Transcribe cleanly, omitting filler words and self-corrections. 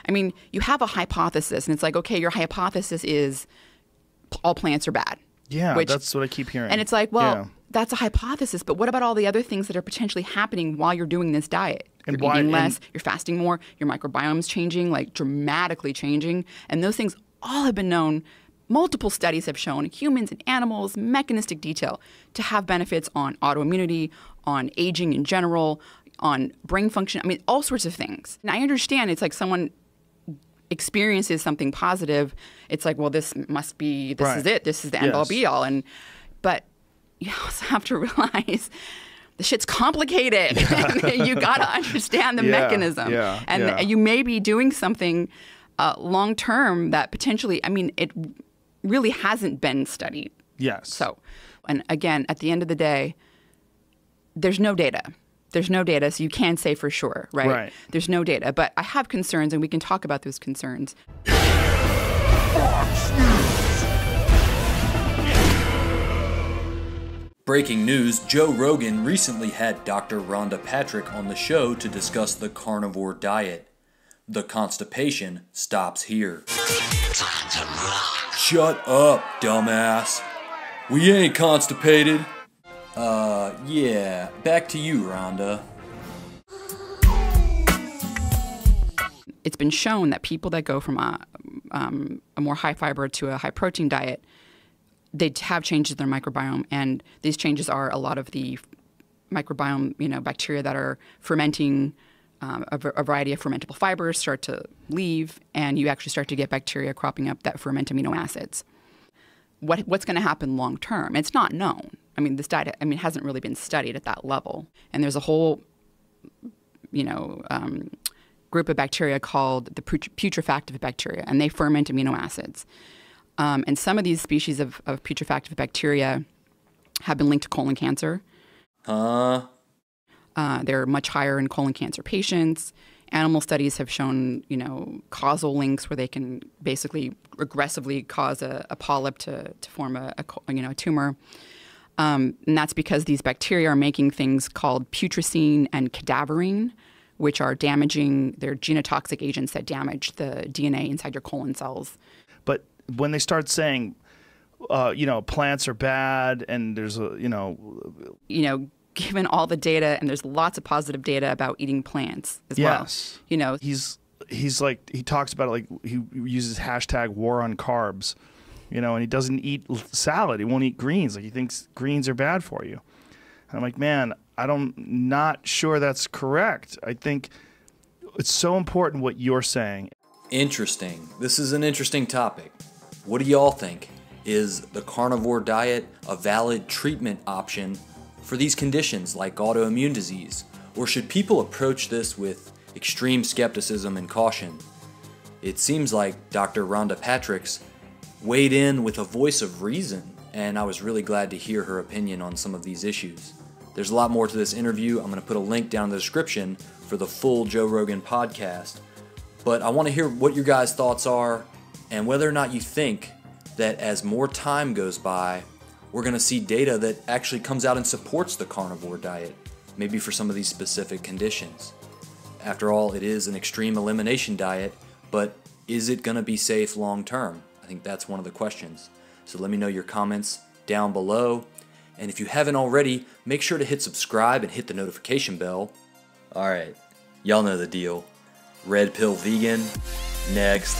I mean, you have a hypothesis, and it's like, okay, your hypothesis is all plants are bad. Yeah, that's what I keep hearing. And it's like, well, that's a hypothesis, but what about all the other things that are potentially happening while you're doing this diet? You're eating less, you're fasting more, your microbiome's changing, like dramatically changing, and those things all have been known. Multiple studies have shown humans and animals, mechanistic detail, to have benefits on autoimmunity, on aging in general, on brain function. I mean, all sorts of things. And I understand it's like someone experiences something positive. It's like, well, this must be, this is it. This is the end all be all. But you also have to realize the shit's complicated. You got to understand the mechanism. And you may be doing something long term that potentially, I mean, it really hasn't been studied. Yes. So, and again, at the end of the day, there's no data. There's no data, so you can't say for sure, right? Right. There's no data. But I have concerns, and we can talk about those concerns. Breaking news, Joe Rogan recently had Dr. Rhonda Patrick on the show to discuss the carnivore diet. The constipation stops here. Shut up, dumbass. We ain't constipated. Yeah, back to you, Rhonda. It's been shown that people that go from a more high fiber to a high protein diet, they have changes in their microbiome, and these changes are a lot of the microbiome, bacteria that are fermenting a variety of fermentable fibers start to leave, and you actually start to get bacteria cropping up that ferment amino acids. What's going to happen long term? It's not known. I mean, this diet, hasn't really been studied at that level, and there's a whole, group of bacteria called the putrefactive bacteria, and they ferment amino acids. And some of these species of putrefactive bacteria have been linked to colon cancer. They're much higher in colon cancer patients. Animal studies have shown, causal links where they can basically aggressively cause a polyp to form a tumor. And that's because these bacteria are making things called putrescine and cadaverine, which are damaging, they're genotoxic agents that damage the DNA inside your colon cells. But when they start saying, plants are bad and there's given all the data, and there's lots of positive data about eating plants as well. He's like, he talks about it like he uses hashtag war on carbs, and he doesn't eat salad. He won't eat greens. Like, he thinks greens are bad for you. And I'm like, man, I'm not sure that's correct. I think it's so important what you're saying. Interesting. This is an interesting topic. What do y'all think? Is the carnivore diet a valid treatment option for these conditions like autoimmune disease? Or should people approach this with extreme skepticism and caution? It seems like Dr. Rhonda Patrick's weighed in with a voice of reason, and I was really glad to hear her opinion on some of these issues. There's a lot more to this interview. I'm going to put a link down in the description for the full Joe Rogan podcast. But I want to hear what your guys' thoughts are and whether or not you think that as more time goes by, we're going to see data that actually comes out and supports the carnivore diet, maybe for some of these specific conditions. After all, it is an extreme elimination diet, but is it going to be safe long term? I think that's one of the questions. So let me know your comments down below. And if you haven't already, make sure to hit subscribe and hit the notification bell. Alright, y'all know the deal. Red Pill Vegan, next.